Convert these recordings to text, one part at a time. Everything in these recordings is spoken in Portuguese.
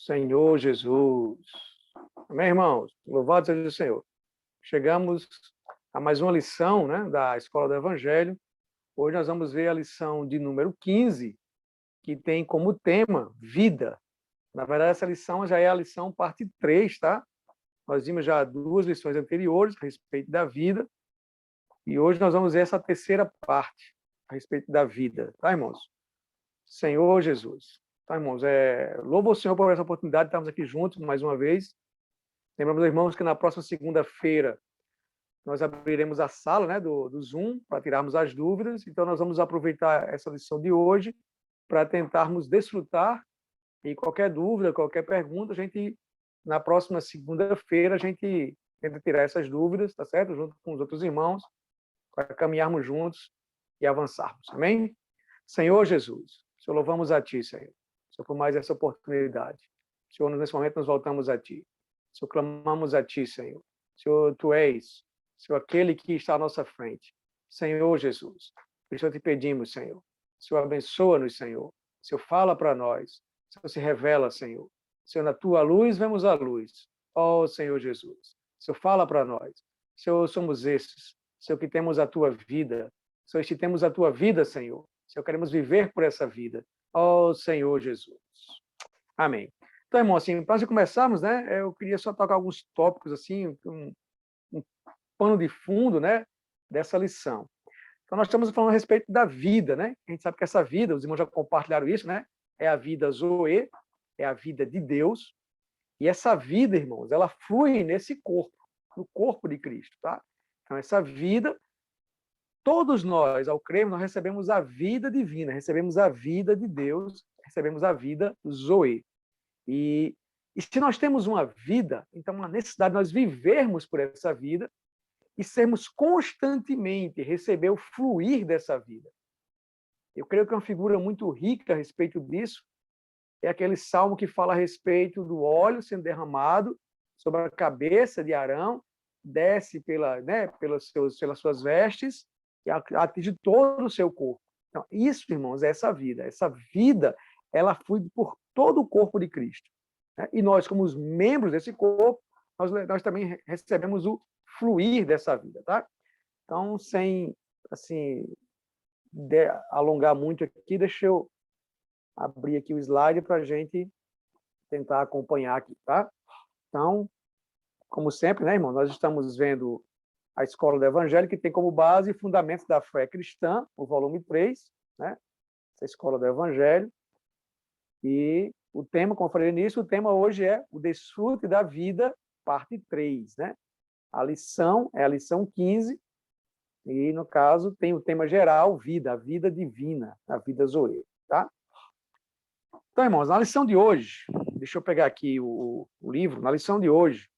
Senhor Jesus. Amém, irmãos? Louvado seja o Senhor. Chegamos a mais uma lição, né, da Escola do Evangelho. Hoje nós vamos ver a lição de número 15, que tem como tema vida. Na verdade, essa lição já é a lição parte 3, tá? Nós vimos já 2 lições anteriores a respeito da vida, e hoje nós vamos ver essa terceira parte a respeito da vida, tá, irmãos? Senhor Jesus. Tá, irmãos? Louvo o Senhor por essa oportunidade de estarmos aqui juntos mais uma vez. Lembramos, irmãos, que na próxima segunda-feira nós abriremos a sala, né, do Zoom para tirarmos as dúvidas. Então, nós vamos aproveitar essa lição de hoje para tentarmos desfrutar. E qualquer dúvida, qualquer pergunta, na próxima segunda-feira, a gente tenta tirar essas dúvidas, tá certo? Junto com os outros irmãos, para caminharmos juntos e avançarmos. Amém? Senhor Jesus, Senhor, louvamos a Ti, Senhor. Senhor, por mais essa oportunidade. Senhor, nesse momento nós voltamos a Ti. Senhor, clamamos a Ti, Senhor. Senhor, Tu és, Senhor, aquele que está à nossa frente. Senhor Jesus, por isso te pedimos, Senhor. Senhor, abençoa-nos, Senhor. Senhor, fala para nós. Senhor, se revela, Senhor. Senhor, na Tua luz vemos a luz. Ó Senhor Jesus. Senhor, fala para nós. Senhor, somos esses. Senhor, que temos a Tua vida. Senhor, que temos a Tua vida, Senhor. Senhor, queremos viver por essa vida. Ó Senhor Jesus. Amém. Então, irmão, assim, para nós começarmos, né, eu queria só tocar alguns tópicos, assim, um pano de fundo, né, dessa lição. Então, nós estamos falando a respeito da vida, né? A gente sabe que essa vida, os irmãos já compartilharam isso, né? É a vida Zoe, é a vida de Deus. E essa vida, irmãos, ela flui nesse corpo, no corpo de Cristo, tá? Então, essa vida, todos nós, ao crermos, nós recebemos a vida divina, recebemos a vida de Deus, recebemos a vida Zoe. E se nós temos uma vida, então uma necessidade de nós vivermos por essa vida e sermos constantemente, receber o fluir dessa vida. Eu creio que uma figura muito rica a respeito disso é aquele salmo que fala a respeito do óleo sendo derramado sobre a cabeça de Arão, desce pelas suas vestes e atinge todo o seu corpo. Então, isso, irmãos, é essa vida. Essa vida, ela flui por todo o corpo de Cristo. Né? E nós, como os membros desse corpo, nós também recebemos o fluir dessa vida, tá? Então, sem, assim, alongar muito aqui, deixa eu abrir aqui o slide para a gente tentar acompanhar aqui, tá? Então, como sempre, né, irmão, nós estamos vendo a Escola do Evangelho, que tem como base Fundamentos da Fé Cristã, o volume 3, né? Essa Escola do Evangelho. E o tema, como eu falei nisso, o tema hoje é o desfrute da vida, parte 3, né? A lição é a lição 15, e, no caso, tem o tema geral, vida, a vida divina, a vida Zoe, tá? Então, irmãos, na lição de hoje, deixa eu pegar aqui o livro, na lição de hoje,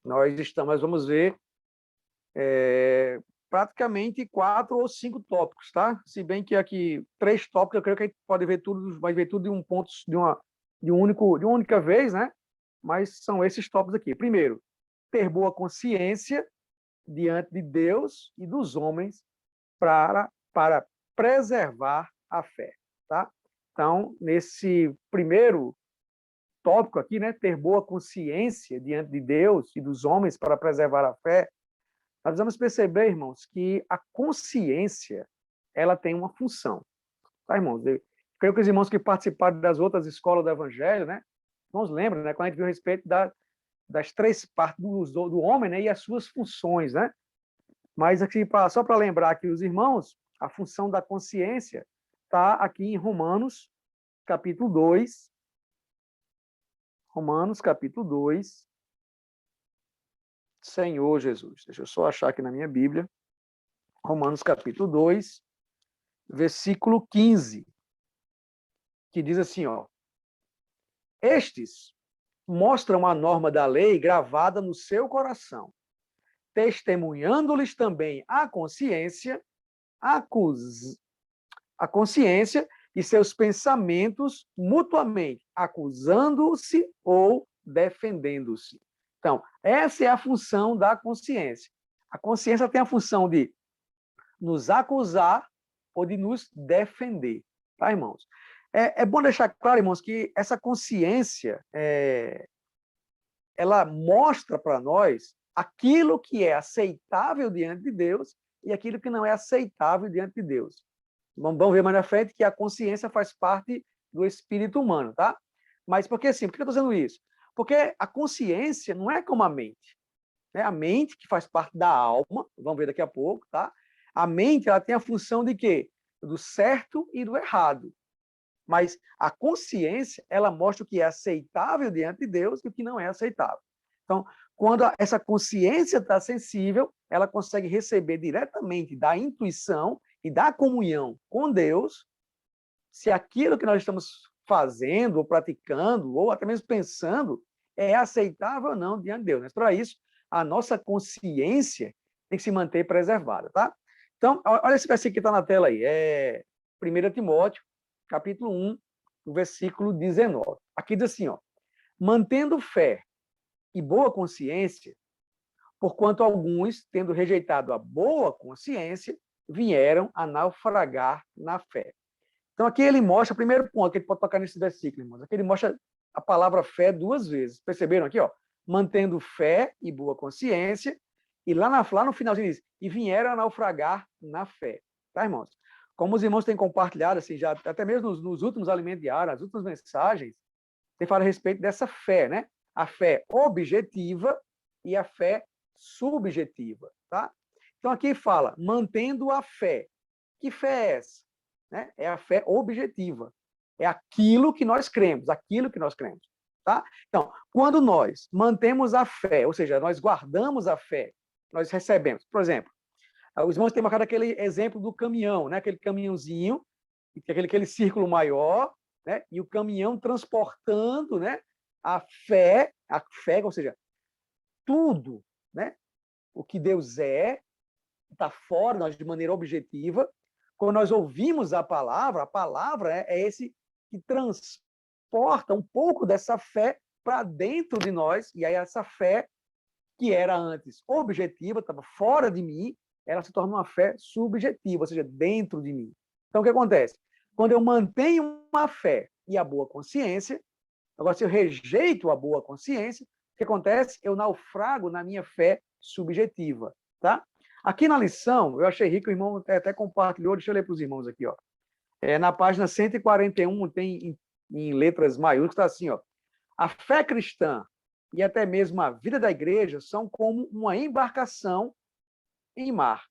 nós vamos ver praticamente 4 ou 5 tópicos, tá? Se bem que aqui 3 tópicos, eu creio que a gente pode ver tudo, vai ver tudo de um ponto, de uma única vez, né? Mas são esses tópicos aqui. Primeiro, ter boa consciência diante de Deus e dos homens para preservar a fé, tá? Então, nesse primeiro tópico aqui, né, ter boa consciência diante de Deus e dos homens para preservar a fé, nós vamos perceber, irmãos, que a consciência, ela tem uma função, tá, irmãos? Eu creio que os irmãos que participaram das outras escolas do Evangelho, né, irmãos lembram, né, quando a gente viu a respeito das 3 partes do homem, né, e as suas funções, né? Mas aqui, só para lembrar aqui os irmãos, a função da consciência está aqui em Romanos, capítulo 2. Romanos, capítulo 2. Senhor Jesus. Deixa eu só achar aqui na minha Bíblia. Romanos, capítulo 2, versículo 15. Que diz assim, ó. Estes mostram a norma da lei gravada no seu coração, testemunhando-lhes também a consciência e seus pensamentos mutuamente, acusando-se ou defendendo-se. Então, essa é a função da consciência. A consciência tem a função de nos acusar ou de nos defender, tá, irmãos? É bom deixar claro, irmãos, que essa consciência, ela mostra para nós aquilo que é aceitável diante de Deus e aquilo que não é aceitável diante de Deus. Vamos ver mais na frente que a consciência faz parte do espírito humano, tá? Mas por que assim? Por que eu estou dizendo isso? Porque a consciência não é como a mente. Né? A mente, que faz parte da alma, vamos ver daqui a pouco, tá? A mente, ela tem a função de quê? Do certo e do errado. Mas a consciência, ela mostra o que é aceitável diante de Deus e o que não é aceitável. Então, quando essa consciência está sensível, ela consegue receber diretamente da intuição e da comunhão com Deus se aquilo que nós estamos fazendo, ou praticando, ou até mesmo pensando, é aceitável ou não diante de Deus. Mas, para isso, a nossa consciência tem que se manter preservada, tá? Então, olha esse versículo que está na tela aí. É 1 Timóteo, capítulo 1, o versículo 19. Aqui diz assim, ó, mantendo fé e boa consciência, porquanto alguns, tendo rejeitado a boa consciência, vieram a naufragar na fé. Então, aqui ele mostra, o primeiro ponto que ele pode tocar nesse versículo, irmãos, aqui ele mostra a palavra fé duas vezes. Perceberam aqui, ó? Mantendo fé e boa consciência, e lá no finalzinho diz, e vieram a naufragar na fé. Tá, irmãos? Como os irmãos têm compartilhado, assim, já até mesmo nos últimos alimentos diários, nas últimas mensagens, tem falado a respeito dessa fé, né? A fé objetiva e a fé subjetiva, tá? Então, aqui fala, mantendo a fé. Que fé é essa? Né? É a fé objetiva. É aquilo que nós cremos, aquilo que nós cremos. Tá? Então, quando nós mantemos a fé, ou seja, nós guardamos a fé, nós recebemos. Por exemplo, os irmãos têm marcado aquele exemplo do caminhão, né? Aquele caminhãozinho, aquele círculo maior, né? E o caminhão transportando, né? A fé, ou seja, tudo, né? O que Deus está fora, nós, de maneira objetiva. Quando nós ouvimos a palavra é esse que transporta um pouco dessa fé para dentro de nós, e aí essa fé, que era antes objetiva, estava fora de mim, ela se torna uma fé subjetiva, ou seja, dentro de mim. Então, o que acontece? Quando eu mantenho uma fé e a boa consciência, agora, se eu rejeito a boa consciência, o que acontece? Eu naufrago na minha fé subjetiva, tá? Aqui na lição, eu achei rico, o irmão até compartilhou, deixa eu ler para os irmãos aqui, ó. Na página 141, tem em letras maiúsculas, está assim, ó. A fé cristã e até mesmo a vida da igreja são como uma embarcação em mar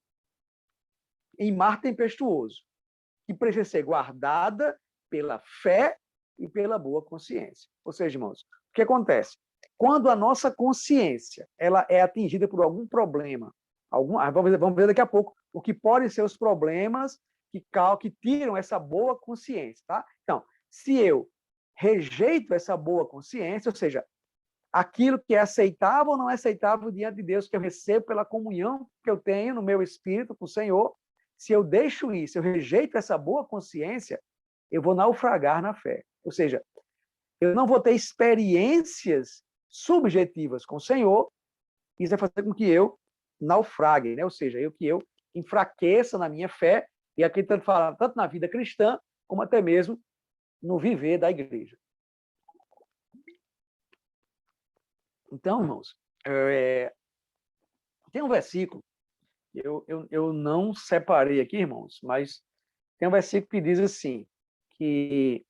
tempestuoso, que precisa ser guardada pela fé e pela boa consciência. Ou seja, irmãos, o que acontece? Quando a nossa consciência ela é atingida por algum problema, vamos ver daqui a pouco o que podem ser os problemas que tiram essa boa consciência, tá? Então, se eu rejeito essa boa consciência, ou seja, aquilo que é aceitável ou não é aceitável diante de Deus, que eu recebo pela comunhão que eu tenho no meu espírito com o Senhor, se eu deixo isso, eu rejeito essa boa consciência, eu vou naufragar na fé. Ou seja, eu não vou ter experiências subjetivas com o Senhor, isso vai fazer com que eu naufrague, né? Ou seja, que eu enfraqueça na minha fé, e aqui tanto fala tanto na vida cristã, como até mesmo no viver da igreja. Então, irmãos, tem um versículo, eu não separei aqui, irmãos, mas tem um versículo que diz assim, que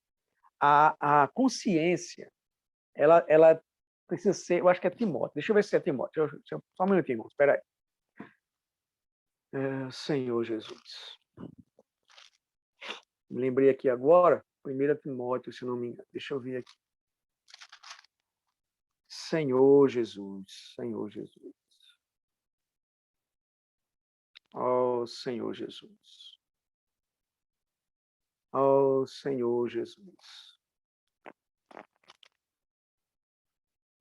a consciência, ela precisa ser, eu acho que é Timóteo, deixa eu ver se é Timóteo, só um minutinho, irmãos, espera aí. Senhor Jesus. Me lembrei aqui agora, 1 Timóteo, se não me engano, deixa eu ver aqui. Senhor Jesus, Senhor Jesus. Oh, Senhor Jesus. Oh, Senhor Jesus.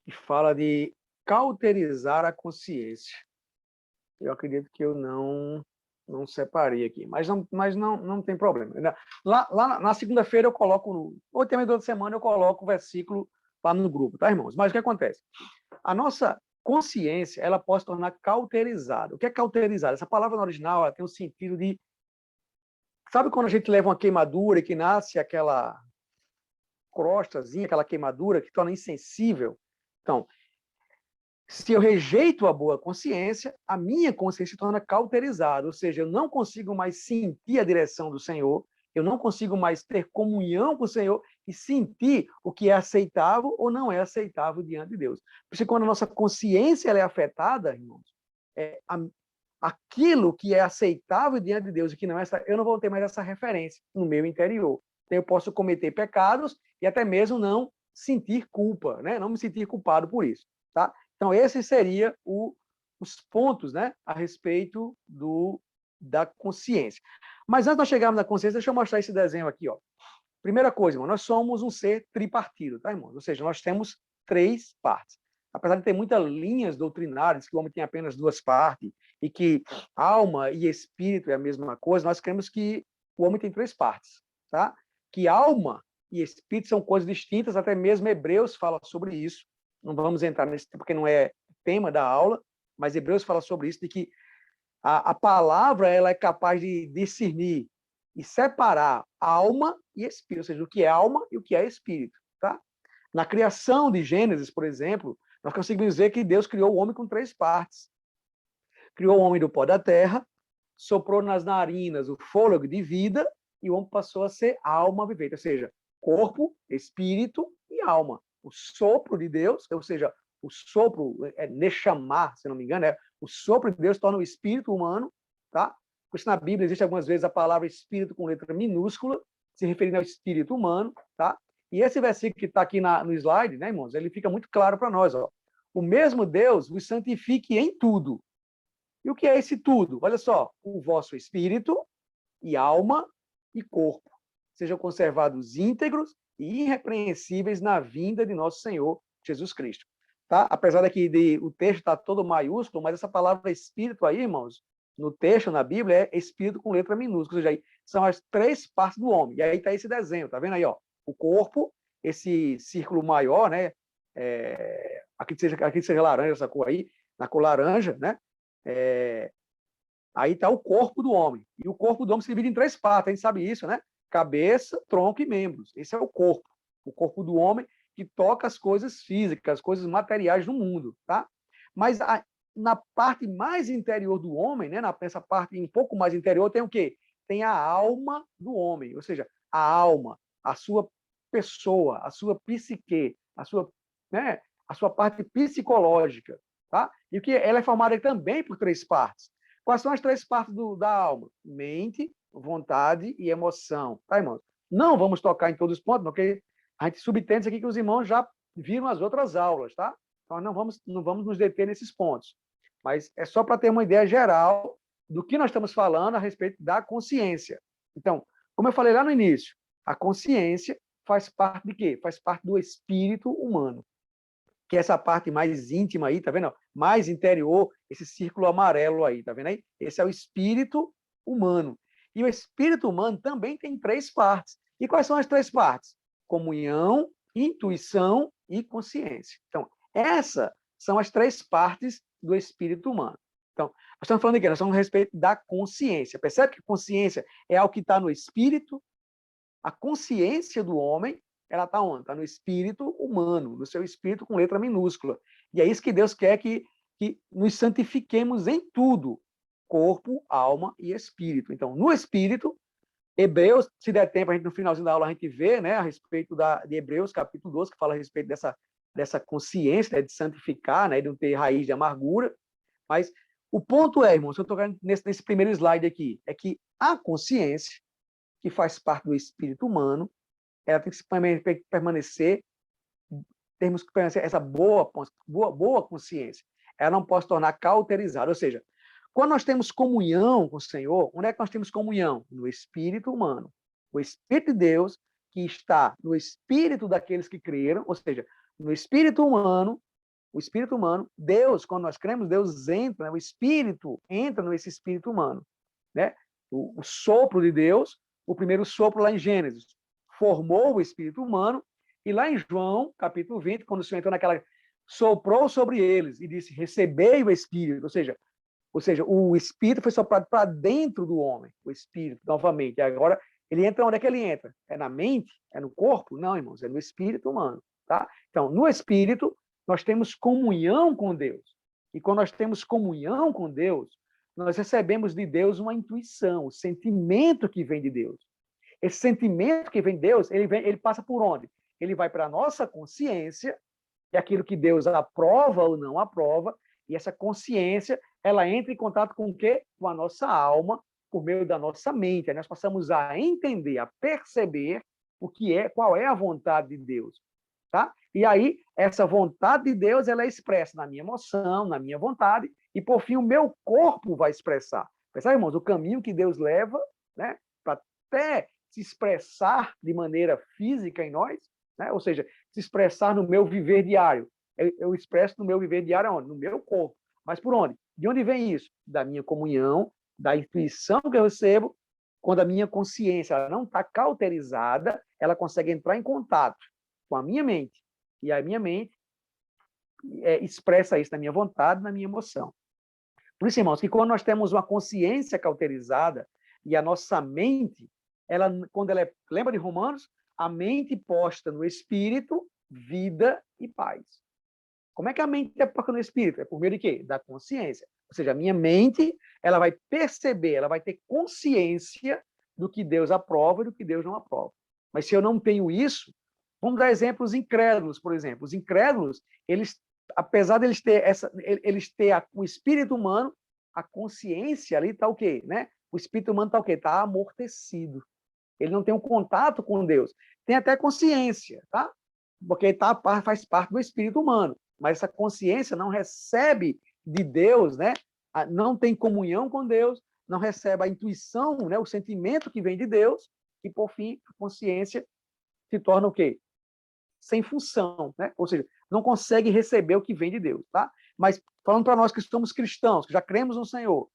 E fala de cauterizar a consciência. Eu acredito que eu não separei aqui, mas não tem problema. Lá na segunda-feira eu coloco, ou também durante a semana eu coloco o versículo lá no grupo, tá, irmãos? Mas o que acontece? A nossa consciência, ela pode se tornar cauterizada. O que é cauterizada? Essa palavra no original, ela tem o sentido de... Sabe quando a gente leva uma queimadura e que nasce aquela crostazinha, aquela queimadura que torna insensível. Então, se eu rejeito a boa consciência, a minha consciência se torna cauterizada, ou seja, eu não consigo mais sentir a direção do Senhor, eu não consigo mais ter comunhão com o Senhor e sentir o que é aceitável ou não é aceitável diante de Deus. Por isso, quando a nossa consciência ela é afetada, irmãos, aquilo que é aceitável diante de Deus e que não é, eu não vou ter mais essa referência no meu interior. Então, eu posso cometer pecados e até mesmo não sentir culpa, né? Não me sentir culpado por isso, tá? Então, esse seria os pontos, né, a respeito da consciência. Mas antes de nós chegarmos na consciência, deixa eu mostrar esse desenho aqui, ó. Primeira coisa, irmão, nós somos um ser tripartido, tá, irmão? Ou seja, nós temos 3 partes. Apesar de ter muitas linhas doutrinárias que o homem tem apenas 2 partes e que alma e espírito é a mesma coisa, nós cremos que o homem tem 3 partes, tá? Que alma e espírito são coisas distintas, até mesmo Hebreus fala sobre isso. Não vamos entrar nesse, porque não é tema da aula, mas Hebreus fala sobre isso, de que a palavra ela é capaz de discernir e separar alma e espírito, ou seja, o que é alma e o que é espírito. Tá? Na criação de Gênesis, por exemplo, nós conseguimos dizer que Deus criou o homem com 3 partes. Criou o homem do pó da terra, soprou nas narinas o fôlego de vida e o homem passou a ser alma vivente, ou seja, corpo, espírito e alma. O sopro de Deus, ou seja, o sopro, Neshama, se não me engano, o sopro de Deus torna o espírito humano, tá? Por isso na Bíblia existe algumas vezes a palavra espírito com letra minúscula, se referindo ao espírito humano, tá? E esse versículo que está aqui no slide, né, irmãos, ele fica muito claro para nós, ó. O mesmo Deus vos santifique em tudo. E o que é esse tudo? Olha só, o vosso espírito e alma e corpo sejam conservados íntegros e irrepreensíveis na vinda de nosso Senhor Jesus Cristo. Tá? Apesar daqui o texto está todo maiúsculo, mas essa palavra espírito aí, irmãos, no texto, na Bíblia, é espírito com letra minúscula, ou seja, aí são as 3 partes do homem. E aí está esse desenho, tá vendo aí, ó? O corpo, esse círculo maior, né? Aqui seja laranja, essa cor aí, na cor laranja, né? Aí está o corpo do homem. E o corpo do homem se divide em 3 partes, a gente sabe isso, né? Cabeça, tronco e membros. Esse é o corpo do homem que toca as coisas físicas, as coisas materiais do mundo, tá? Mas na parte mais interior do homem, né? Nessa parte um pouco mais interior, tem o quê? Tem a alma do homem, ou seja, a alma, a sua pessoa, a sua psique, a sua parte psicológica, tá? E que ela é formada também por 3 partes. Quais são as 3 partes da alma? Mente, vontade e emoção. Tá, irmãos? Não vamos tocar em todos os pontos, porque a gente subentende isso aqui que os irmãos já viram as outras aulas, tá? Então, não vamos nos deter nesses pontos. Mas é só para ter uma ideia geral do que nós estamos falando a respeito da consciência. Então, como eu falei lá no início, a consciência faz parte de quê? Faz parte do espírito humano, que é essa parte mais íntima aí, tá vendo? Mais interior, esse círculo amarelo aí, tá vendo aí? Esse é o espírito humano. E o espírito humano também tem 3 partes. E quais são as 3 partes? Comunhão, intuição e consciência. Então, essas são as 3 partes do espírito humano. Então, nós estamos falando aqui, nós estamos a respeito da consciência. Percebe que consciência é algo que está no espírito? A consciência do homem, ela está onde? Está no espírito humano, no seu espírito com letra minúscula. E é isso que Deus quer que nos santifiquemos em tudo, corpo, alma e espírito. Então, no espírito, Hebreus, se der tempo, a gente, no finalzinho da aula, a gente vê, né, a respeito de Hebreus, capítulo 12, que fala a respeito dessa consciência, né, de santificar, né, de não ter raiz de amargura. Mas o ponto é, irmãos, eu estou nesse primeiro slide aqui, é que a consciência, que faz parte do espírito humano, ela tem que permanecer, temos que permanecer essa boa consciência. Ela não pode se tornar cauterizada, ou seja, quando nós temos comunhão com o Senhor, onde é que nós temos comunhão? No espírito humano. O Espírito de Deus, que está no espírito daqueles que creram, ou seja, no espírito humano, Deus, quando nós cremos, Deus entra, né? O Espírito entra nesse espírito humano. Né? O sopro de Deus, o primeiro sopro lá em Gênesis, formou o espírito humano, e lá em João, capítulo 20, quando o Senhor entrou soprou sobre eles e disse, recebei o Espírito, ou seja, o Espírito foi soprado para dentro do homem, o Espírito, novamente. E agora Ele entra onde é que ele entra? É na mente? É no corpo? Não, irmãos, é no espírito humano, tá? Então, no espírito, nós temos comunhão com Deus. E quando nós temos comunhão com Deus, nós recebemos de Deus uma intuição, o sentimento que vem de Deus. Esse sentimento que vem de Deus, ele passa por onde? Ele vai para a nossa consciência, é aquilo que Deus aprova ou não aprova, e essa consciência, ela entra em contato com o quê? Com a nossa alma, por meio da nossa mente. Aí nós passamos a entender, a perceber o que é, qual é a vontade de Deus, tá? E aí, essa vontade de Deus, ela é expressa na minha emoção, na minha vontade, e por fim o meu corpo vai expressar. Percebe, irmãos, o caminho que Deus leva, né, para até se expressar de maneira física em nós, né? Ou seja, se expressar no meu viver diário. Eu expresso no meu viver diário onde? No meu corpo. Mas por onde? De onde vem isso? Da minha comunhão, da intuição que eu recebo, quando a minha consciência ela não está cauterizada, ela consegue entrar em contato com a minha mente. E a minha mente expressa isso na minha vontade, na minha emoção. Por isso, irmãos, que quando nós temos uma consciência cauterizada e a nossa mente, quando ela lembra de Romanos? A mente posta no espírito, vida e paz. Como é que a mente é posta no espírito? É por meio de quê? Da consciência. Ou seja, a minha mente, ela vai perceber, ela vai ter consciência do que Deus aprova e do que Deus não aprova. Mas se eu não tenho isso, vamos dar exemplos incrédulos, por exemplo. Os incrédulos, eles, apesar de eles ter o espírito humano, a consciência ali está o quê? Né? O espírito humano está o quê? Está amortecido. Ele não tem um contato com Deus. Tem até consciência, tá? Porque faz parte do espírito humano. Mas essa consciência não recebe de Deus, né? Não tem comunhão com Deus, não recebe a intuição, né? O sentimento que vem de Deus, e por fim, a consciência se torna o quê? Sem função, né? Ou seja, não consegue receber o que vem de Deus, tá? Mas falando para nós que somos cristãos, que já cremos no Senhor,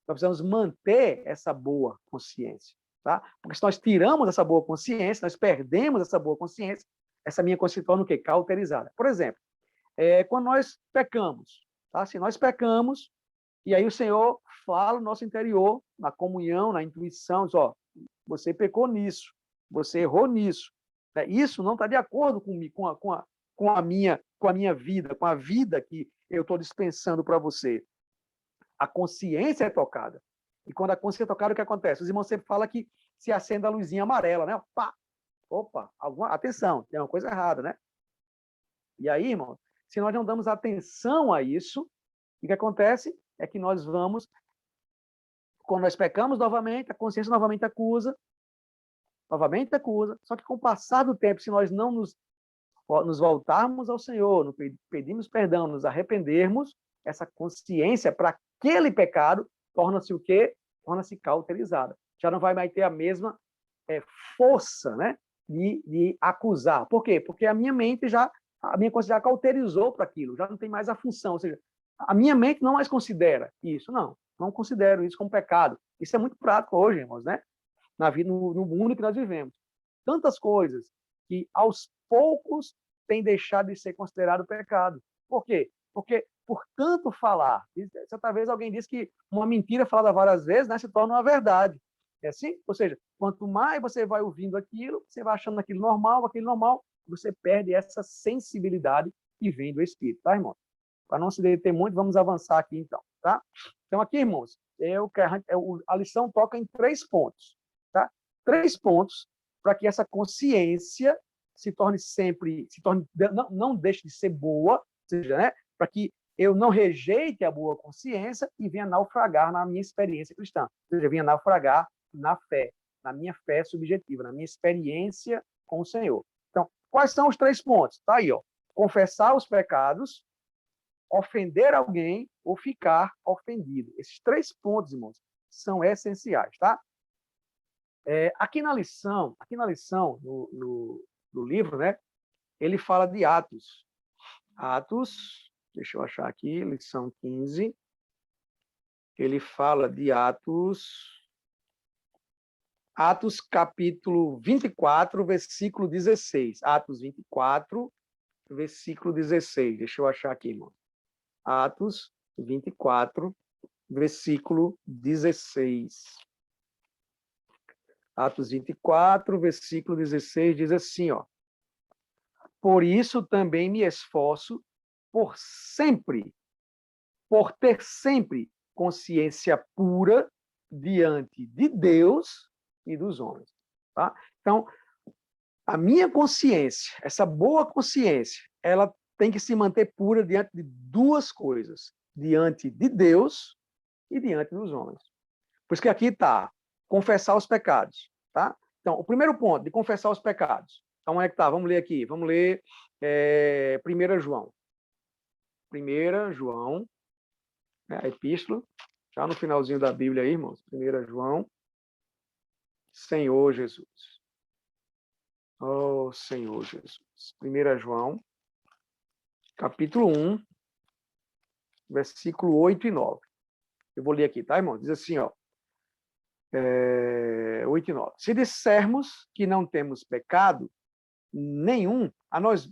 nós precisamos manter essa boa consciência, tá? Porque se nós tiramos essa boa consciência, nós perdemos essa boa consciência, essa minha consciência se torna o quê? Cauterizada. Por exemplo, quando nós pecamos, tá? Se nós pecamos, e aí o Senhor fala no nosso interior, na comunhão, na intuição, diz, ó, você pecou nisso, você errou nisso. Né? Isso não está de acordo com a minha vida, com a vida que eu estou dispensando para você. A consciência é tocada. E quando a consciência é tocada, o que acontece? Os irmãos sempre falam que se acende a luzinha amarela, né? Pá! Opa, atenção, tem uma coisa errada, né? E aí, irmão, se nós não damos atenção a isso, o que acontece é que nós vamos, quando nós pecamos novamente, a consciência novamente acusa, só que com o passar do tempo, se nós não nos voltarmos ao Senhor, pedimos perdão, nos arrependermos, essa consciência para aquele pecado torna-se o quê? Torna-se cauterizada. Já não vai mais ter a mesma força, né, de acusar. Por quê? Porque a minha consciência já cauterizou para aquilo, já não tem mais a função. Ou seja, a minha mente não mais considera isso, não considero isso como pecado. Isso é muito prático hoje, irmãos, né? Na vida, no mundo que nós vivemos. Tantas coisas que aos poucos têm deixado de ser considerado pecado. Por quê? Porque por tanto falar, certa vez alguém disse que uma mentira falada várias vezes, né, se torna uma verdade. É assim? Ou seja, quanto mais você vai ouvindo aquilo, você vai achando aquilo normal, você perde essa sensibilidade que vem do Espírito, tá, irmão? Para não se deter muito, vamos avançar aqui, então, tá? Então, aqui, irmãos, a lição toca em 3 pontos, tá? 3 pontos para que essa consciência não deixe de ser boa, ou seja, né, para que eu não rejeite a boa consciência e venha naufragar na minha experiência cristã, ou seja, venha naufragar na fé, na minha fé subjetiva, na minha experiência com o Senhor. Então, quais são os 3 pontos? Tá aí, ó. Confessar os pecados, ofender alguém ou ficar ofendido. Esses 3 pontos, irmãos, são essenciais, tá? Aqui na lição, no livro, né, ele fala de Atos. Atos, deixa eu achar aqui, lição 15. Ele fala de Atos capítulo 24, versículo 16. Atos 24, versículo 16. Deixa eu achar aqui, irmão. Atos 24, versículo 16. Atos 24, versículo 16, diz assim, ó. Por isso também me esforço por ter sempre consciência pura diante de Deus e dos homens. Tá? Então, a minha consciência, essa boa consciência, ela tem que se manter pura diante de duas coisas, diante de Deus e diante dos homens. Por isso que aqui está, confessar os pecados. Tá? Então, o primeiro ponto, de confessar os pecados. Então, onde é que está? Vamos ler aqui. Vamos ler 1 João. 1 João, a epístola, já no finalzinho da Bíblia aí, irmãos. 1 João, Senhor Jesus. Oh, Senhor Jesus. 1 João, capítulo 1, versículo 8 e 9. Eu vou ler aqui, tá, irmão? Diz assim, ó. 8 e 9. Se dissermos que não temos pecado nenhum, a nós...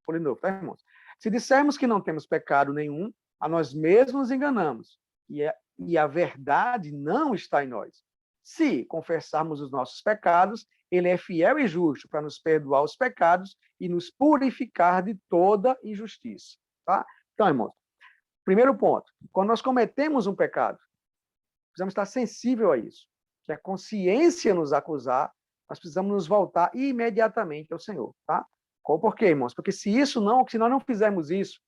Vou ler de novo, tá, irmãos? Se dissermos que não temos pecado nenhum, a nós mesmos nos enganamos. E a verdade não está em nós. Se confessarmos os nossos pecados, ele é fiel e justo para nos perdoar os pecados e nos purificar de toda injustiça. Tá? Então, irmãos, primeiro ponto, quando nós cometemos um pecado, precisamos estar sensível a isso. Que a consciência nos acusar, nós precisamos nos voltar imediatamente ao Senhor. Tá? Por quê, irmãos? Porque se nós não fizermos isso,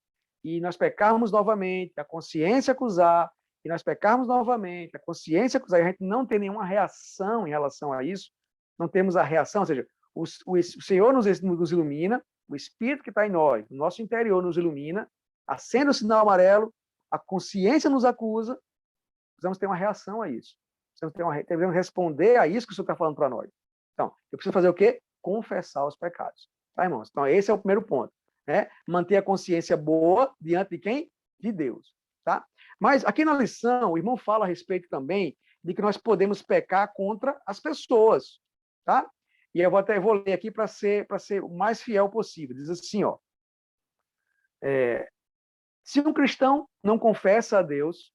e nós pecarmos novamente, a consciência acusar, e nós pecarmos novamente, a consciência acusar, e a gente não tem nenhuma reação em relação a isso, não temos a reação, ou seja, o Senhor nos ilumina, o Espírito que está em nós, o nosso interior nos ilumina, acende o sinal amarelo, a consciência nos acusa, precisamos ter uma reação a isso. Devemos responder a isso que o Senhor está falando para nós. Então, eu preciso fazer o quê? Confessar os pecados. Tá, irmãos? Então, esse é o primeiro ponto. Né? Manter a consciência boa diante de quem? De Deus. Tá? Mas aqui na lição, o irmão fala a respeito também de que nós podemos pecar contra as pessoas. Tá? E eu vou ler aqui para ser o mais fiel possível. Diz assim, ó. Se um cristão não confessa a Deus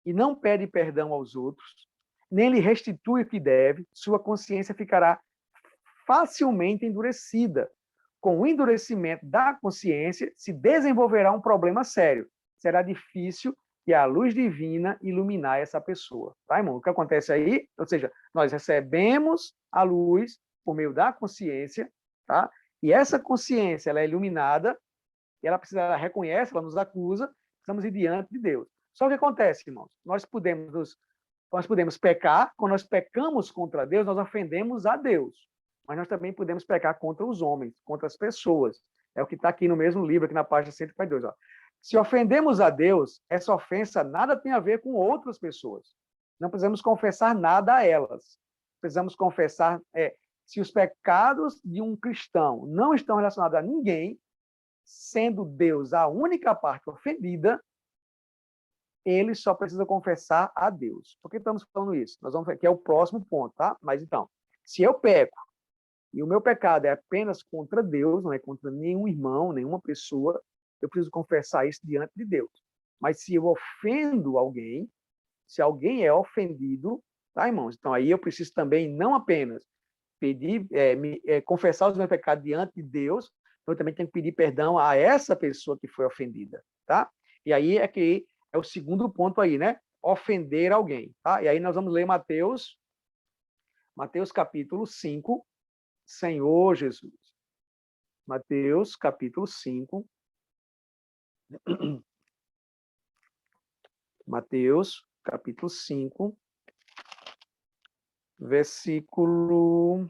e não pede perdão aos outros, nem lhe restitui o que deve, sua consciência ficará facilmente endurecida. Com o endurecimento da consciência, se desenvolverá um problema sério. Será difícil que a luz divina iluminar essa pessoa. Tá, irmão? O que acontece aí? Ou seja, nós recebemos a luz por meio da consciência, tá? E essa consciência ela é iluminada, e ela reconhece, ela nos acusa, precisamos ir diante de Deus. Só que acontece, irmãos, nós podemos pecar, quando nós pecamos contra Deus, nós ofendemos a Deus. Mas nós também podemos pecar contra os homens, contra as pessoas. É o que está aqui no mesmo livro, aqui na página 142. Ó. Se ofendemos a Deus, essa ofensa nada tem a ver com outras pessoas. Não precisamos confessar nada a elas. Precisamos confessar, se os pecados de um cristão não estão relacionados a ninguém, sendo Deus a única parte ofendida, ele só precisa confessar a Deus. Por que estamos falando isso? Nós vamos ver que é o próximo ponto, tá? Mas então, se eu peco, e o meu pecado é apenas contra Deus, não é contra nenhum irmão, nenhuma pessoa, eu preciso confessar isso diante de Deus. Mas se eu ofendo alguém, se alguém é ofendido, tá, irmãos? Então aí eu preciso também não apenas pedir, confessar os meus pecados diante de Deus, eu também tenho que pedir perdão a essa pessoa que foi ofendida, tá? E aí é que é o segundo ponto aí, né? Ofender alguém, tá? E aí nós vamos ler Mateus capítulo 5, Senhor Jesus. Mateus, capítulo 5. Mateus, capítulo 5, versículo...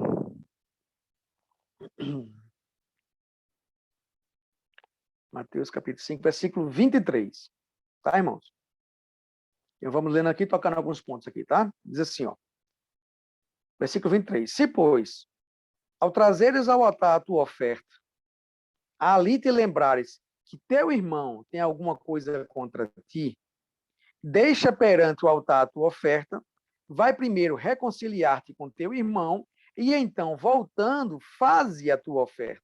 Mateus, capítulo 5, versículo 23. Tá, irmãos? Então, vamos lendo aqui, tocando alguns pontos aqui, tá? Diz assim, ó. Versículo 23. Se, pois, ao trazeres ao altar a tua oferta, ali te lembrares que teu irmão tem alguma coisa contra ti, deixa perante o altar a tua oferta, vai primeiro reconciliar-te com teu irmão, e então, voltando, faze a tua oferta.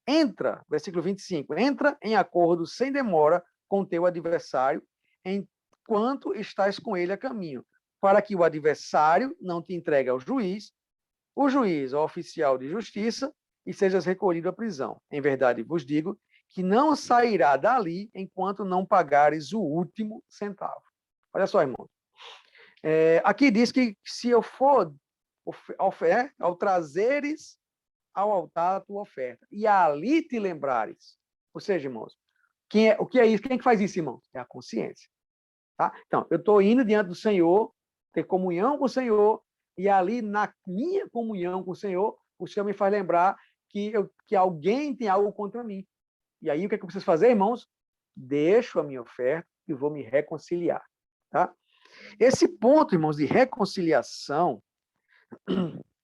Entra, versículo 25, entra em acordo sem demora com teu adversário, enquanto estás com ele a caminho, para que o adversário não te entregue ao juiz, o juiz ao oficial de justiça, e sejas recolhido à prisão. Em verdade vos digo que não sairá dali enquanto não pagares o último centavo. Olha só, irmão. Aqui diz que se eu for ao trazeres ao altar a tua oferta, e ali te lembrares, ou seja, irmãos, o que é isso? Quem que faz isso, irmãos? É a consciência. Tá? Então, eu estou indo diante do Senhor, ter comunhão com o Senhor, e ali na minha comunhão com o Senhor me faz lembrar que alguém tem algo contra mim. E aí, o que é que eu preciso fazer, irmãos? Deixo a minha oferta e vou me reconciliar. Tá? Esse ponto, irmãos, de reconciliação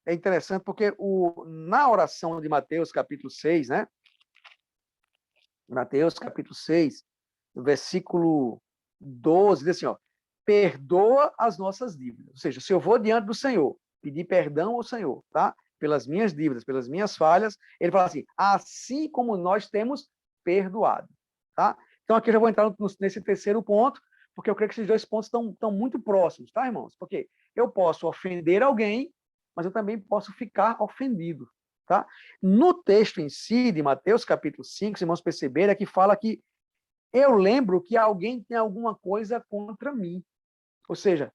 é interessante porque na oração de Mateus, capítulo 6, né? Mateus, capítulo 6, versículo 12, diz assim, ó, perdoa as nossas dívidas. Ou seja, se eu vou diante do Senhor, pedir perdão ao Senhor, tá? Pelas minhas dívidas, pelas minhas falhas, ele fala assim como nós temos perdoado, tá? Então, aqui eu já vou entrar nesse terceiro ponto, porque eu creio que esses dois pontos estão muito próximos, tá, irmãos? Porque eu posso ofender alguém, mas eu também posso ficar ofendido, tá? No texto em si, de Mateus, capítulo 5, se irmãos perceberem, é que fala que eu lembro que alguém tem alguma coisa contra mim. Ou seja,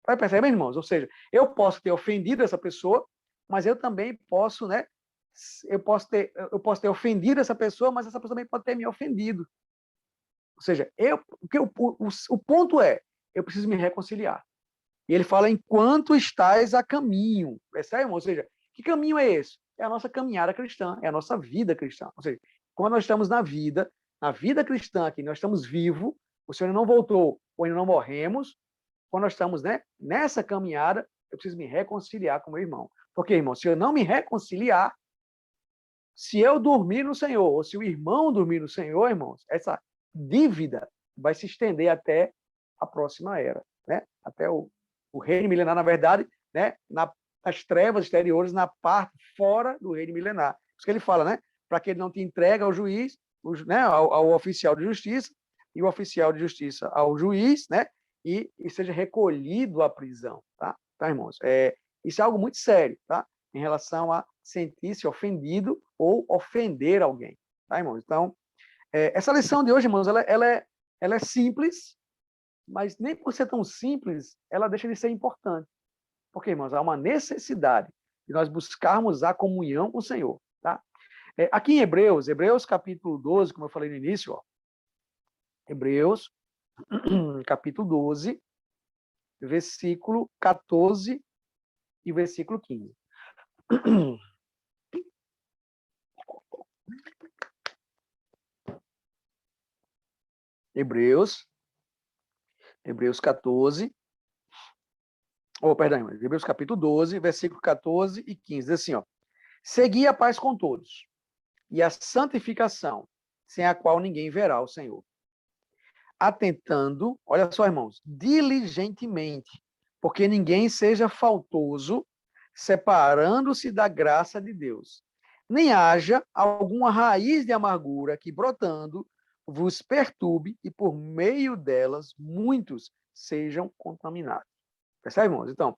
vai perceber, irmãos? Ou seja, eu posso ter ofendido essa pessoa, mas eu também posso, né? Eu posso ter ofendido essa pessoa, mas essa pessoa também pode ter me ofendido. Ou seja, o ponto é, eu preciso me reconciliar. E ele fala, enquanto estás a caminho. Percebe, irmão? Ou seja, que caminho é esse? É a nossa caminhada cristã, é a nossa vida cristã. Ou seja, quando nós estamos na vida cristã aqui, nós estamos vivos, o Senhor não voltou, ou ainda não morremos, quando nós estamos, né, nessa caminhada, eu preciso me reconciliar com meu irmão. Porque, irmão, se eu não me reconciliar, se eu dormir no Senhor, ou se o irmão dormir no Senhor, irmãos, essa dívida vai se estender até a próxima era, né? Até o reino milenar, na verdade, né? Nas trevas exteriores, na parte fora do reino milenar. Isso que ele fala, né? Para que ele não te entregue ao juiz, né? ao oficial de justiça, e o oficial de justiça ao juiz, né? E seja recolhido à prisão, tá? Tá, irmãos? Isso é algo muito sério, tá? Em relação a sentir-se ofendido ou ofender alguém, tá, irmãos? Então, essa lição de hoje, irmãos, ela é simples, mas nem por ser tão simples, ela deixa de ser importante. Porque, irmãos, há uma necessidade de nós buscarmos a comunhão com o Senhor, tá? Aqui em Hebreus capítulo 12, como eu falei no início, ó, Hebreus, capítulo 12, versículo 14 e versículo 15. Hebreus 14, perdão, Hebreus capítulo 12, versículo 14 e 15, diz assim, ó, segui a paz com todos, e a santificação, sem a qual ninguém verá o Senhor. Atentando, olha só, irmãos, diligentemente, porque ninguém seja faltoso, separando-se da graça de Deus, nem haja alguma raiz de amargura que, brotando, vos perturbe e, por meio delas, muitos sejam contaminados. Percebe, irmãos? Então,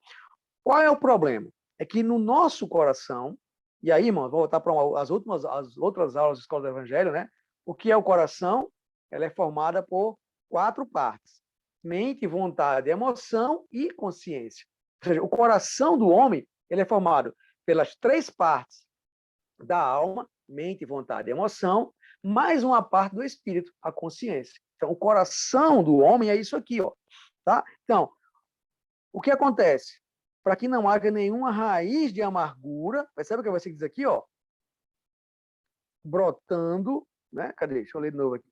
qual é o problema? É que no nosso coração, e aí, irmãos, vou voltar para as outras aulas da Escola do Evangelho, né? O que é o coração? Ela é formada por 4 partes: mente, vontade, emoção e consciência. Ou seja, o coração do homem ele é formado pelas 3 partes da alma, mente, vontade e emoção, mais uma parte do espírito, a consciência. Então, o coração do homem é isso aqui, ó, tá? Então, o que acontece? Para que não haja nenhuma raiz de amargura, percebe o que você diz aqui, ó? Brotando, né? Cadê? Deixa eu ler de novo aqui.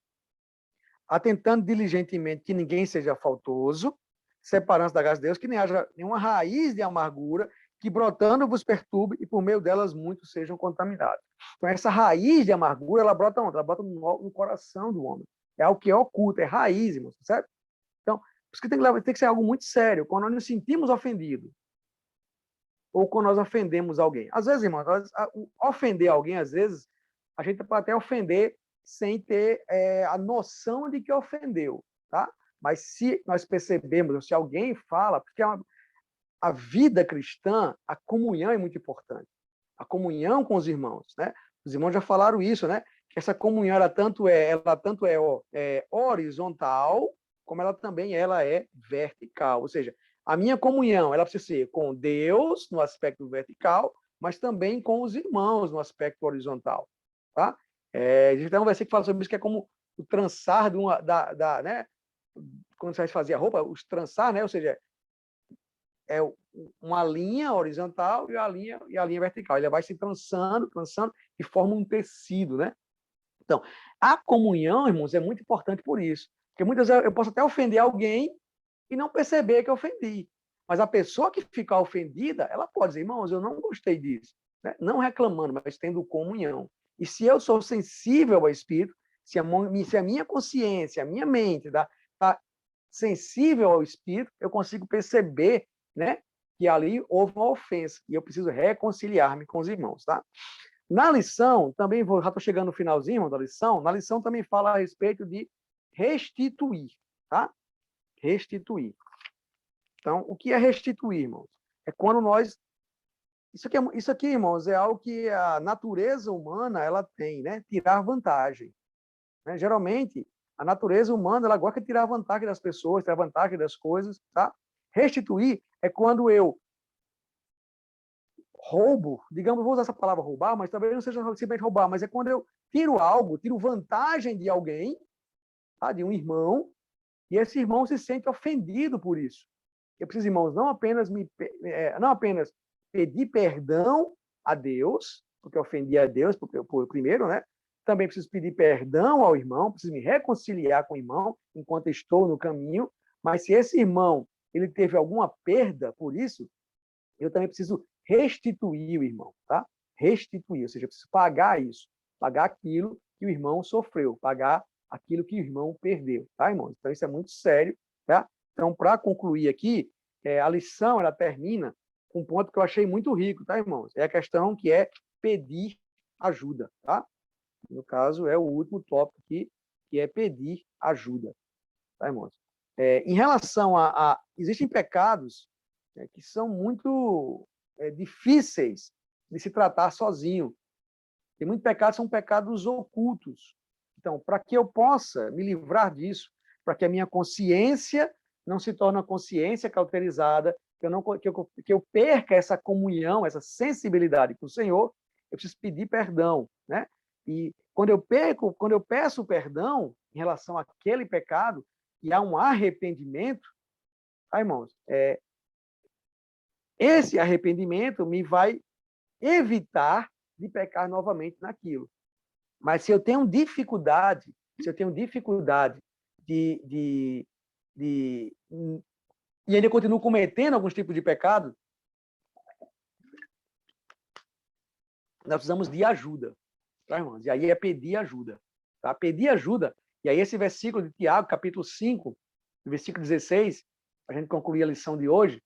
Atentando diligentemente que ninguém seja faltoso, separando-se da graça de Deus, que nem haja nenhuma raiz de amargura que brotando vos perturbe e por meio delas muitos sejam contaminados. Então, essa raiz de amargura, ela brota onde? Ela brota no coração do homem. É algo que é oculto, é raiz, irmãos, certo? Então, por isso que tem que ser algo muito sério. Quando nós nos sentimos ofendidos, ou quando nós ofendemos alguém. Às vezes, irmãos, ofender alguém, às vezes, a gente pode até ofender sem ter a noção de que ofendeu, tá? Mas se nós percebemos, se alguém fala, porque a vida cristã, a comunhão é muito importante. A comunhão com os irmãos, né? Os irmãos já falaram isso, né? Que essa comunhão, ela tanto é horizontal, como ela também é vertical. Ou seja, a minha comunhão, ela precisa ser com Deus, no aspecto vertical, mas também com os irmãos, no aspecto horizontal. Tá? Existe um versículo que fala sobre isso, que é como o trançar né? Quando você fazia roupa, os trançar, né? Ou seja, é uma linha horizontal e a linha vertical. Ele vai se trançando e forma um tecido, né? Então, a comunhão, irmãos, é muito importante por isso. Porque muitas vezes eu posso até ofender alguém e não perceber que eu ofendi. Mas a pessoa que ficar ofendida, ela pode dizer, irmãos, eu não gostei disso. Né? Não reclamando, mas tendo comunhão. E se eu sou sensível ao Espírito, se a minha consciência, a minha mente tá sensível ao Espírito, eu consigo perceber, né, que ali houve uma ofensa e eu preciso reconciliar-me com os irmãos. Tá? Na lição, também já estou chegando no finalzinho da lição, na lição também fala a respeito de restituir. Tá? Restituir. Então, o que é restituir, irmãos? É quando nós... Isso aqui, irmãos, é algo que a natureza humana ela tem, né? Tirar vantagem. Né? Geralmente, a natureza humana ela gosta de tirar vantagem das pessoas, tirar vantagem das coisas. Tá? Restituir é quando eu roubo, digamos, vou usar essa palavra roubar, mas talvez não seja simplesmente roubar, mas é quando eu tiro algo, tiro vantagem de alguém, tá? De um irmão, e esse irmão se sente ofendido por isso. Eu preciso, irmãos, não apenas pedir perdão a Deus, porque eu ofendi a Deus por primeiro, né? Também preciso pedir perdão ao irmão, preciso me reconciliar com o irmão enquanto estou no caminho, mas se esse irmão ele teve alguma perda por isso, eu também preciso restituir o irmão, tá? Restituir, ou seja, eu preciso pagar isso, pagar aquilo que o irmão sofreu, pagar aquilo que o irmão perdeu, tá, irmãos? Então, isso é muito sério, tá? Então, para concluir aqui, a lição, ela termina com um ponto que eu achei muito rico, tá, irmãos? É a questão que é pedir ajuda, tá? No caso, é o último tópico aqui, que é pedir ajuda, tá, irmãos? Em relação existem pecados que são muito difíceis de se tratar sozinho. Tem muitos pecados são pecados ocultos. Então, para que eu possa me livrar disso, para que a minha consciência não se torne uma consciência cauterizada, que eu perca essa comunhão, essa sensibilidade com o Senhor, eu preciso pedir perdão, né? E quando eu peço perdão em relação àquele pecado, e há um arrependimento, tá, irmãos? Esse arrependimento me vai evitar de pecar novamente naquilo. Mas se eu tenho dificuldade de e ainda continuo cometendo alguns tipos de pecado, nós precisamos de ajuda, tá, irmãos? E aí é pedir ajuda, tá? Pedir ajuda. E aí esse versículo de Tiago, capítulo 5, versículo 16, a gente concluir a lição de hoje,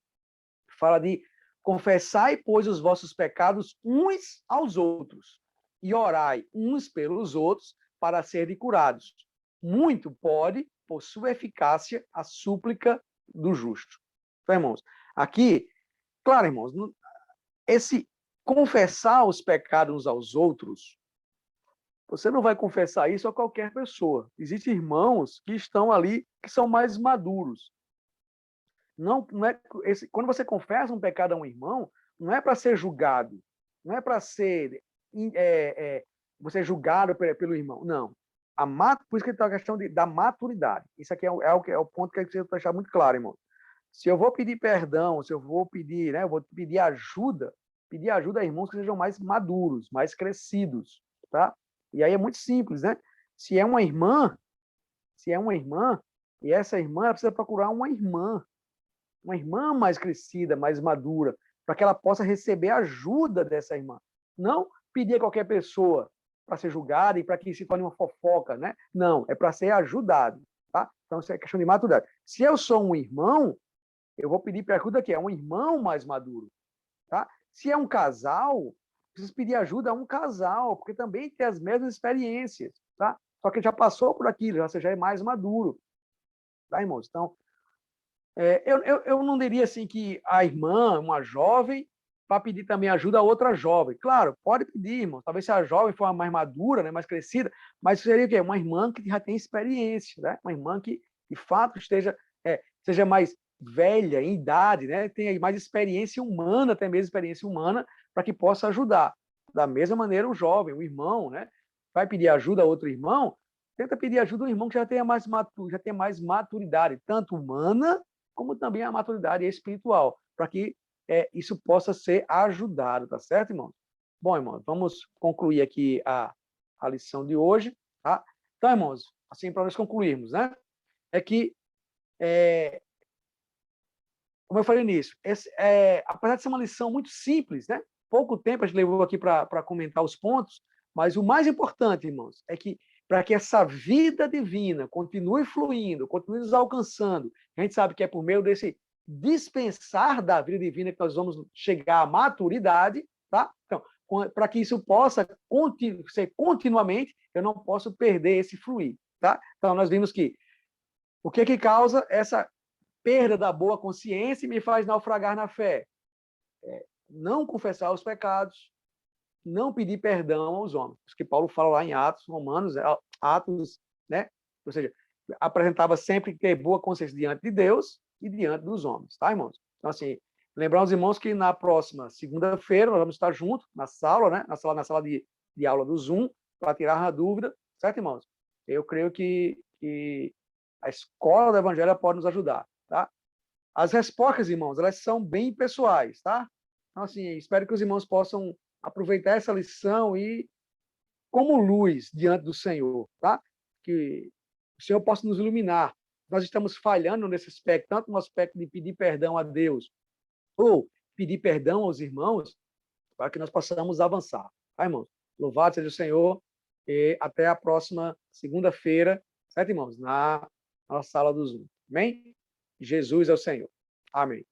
fala de confessai, pois, os vossos pecados uns aos outros e orai uns pelos outros para serem curados. Muito pode, por sua eficácia, a súplica do justo. Então, irmãos, aqui, claro, irmãos, esse confessar os pecados uns aos outros, você não vai confessar isso a qualquer pessoa. Existem irmãos que estão ali, que são mais maduros. Não é quando você confessa um pecado a um irmão, não é para ser julgado, não é para ser você julgado pelo irmão, não. Por isso que está a questão da maturidade. Isso aqui é o ponto que eu preciso deixar muito claro, irmão. Se eu vou pedir perdão, se eu vou pedir, né, eu vou pedir ajuda a irmãos que sejam mais maduros, mais crescidos, tá? E aí é muito simples, né? Se é uma irmã, e essa irmã ela precisa procurar uma irmã mais crescida, mais madura, para que ela possa receber ajuda dessa irmã. Não pedir a qualquer pessoa para ser julgada e para que se torne uma fofoca, né? Não, é para ser ajudado, tá? Então, isso é questão de maturidade. Se eu sou um irmão, eu vou pedir para ajuda que é um irmão mais maduro, tá? Se é um casal, preciso pedir ajuda a um casal, porque também tem as mesmas experiências, tá? Só que já passou por aquilo, você já é mais maduro, tá, irmãos? Então, Eu não diria assim que a irmã, uma jovem, para pedir também ajuda a outra jovem. Claro, pode pedir, irmão. Talvez se a jovem for mais madura, né, mais crescida, mas seria o quê? Uma irmã que já tem experiência, né? Uma irmã que, de fato, seja mais velha em idade, né? Tenha mais experiência humana, até mesmo experiência humana, para que possa ajudar. Da mesma maneira, o jovem, o irmão, né? Vai pedir ajuda a outro irmão, tenta pedir ajuda a um irmão que já tenha mais maturidade, tanto humana como também a maturidade espiritual, para que isso possa ser ajudado, tá certo, irmão? Bom, irmãos, vamos concluir aqui a lição de hoje, tá? Então, irmãos, assim, para nós concluirmos, né? É que, como eu falei nisso, apesar de ser uma lição muito simples, né? Pouco tempo a gente levou aqui para comentar os pontos, mas o mais importante, irmãos, é que para que essa vida divina continue fluindo, continue nos alcançando, a gente sabe que é por meio desse dispensar da vida divina que nós vamos chegar à maturidade, tá? Então, para que isso possa ser continuamente, eu não posso perder esse fluir, tá? Então, nós vimos que o que causa essa perda da boa consciência e me faz naufragar na fé? Não confessar os pecados, não pedir perdão aos homens. Isso que Paulo fala lá em Atos, Romanos, Atos, né? Ou seja, apresentava sempre ter boa consciência diante de Deus e diante dos homens, tá, irmãos? Então, assim, lembrar os irmãos que na próxima segunda-feira nós vamos estar juntos na sala, né? Na sala de aula do Zoom, para tirar a dúvida, certo, irmãos? Eu creio que a escola do Evangelho pode nos ajudar, tá? As respostas, irmãos, elas são bem pessoais, tá? Então, assim, espero que os irmãos possam aproveitar essa lição e como luz diante do Senhor, tá? Que o Senhor possa nos iluminar. Nós estamos falhando nesse aspecto, tanto no aspecto de pedir perdão a Deus ou pedir perdão aos irmãos, para que nós possamos avançar, tá, irmãos? Louvado seja o Senhor e até a próxima segunda-feira, certo, irmãos? Na sala do Zoom. Amém? Jesus é o Senhor. Amém.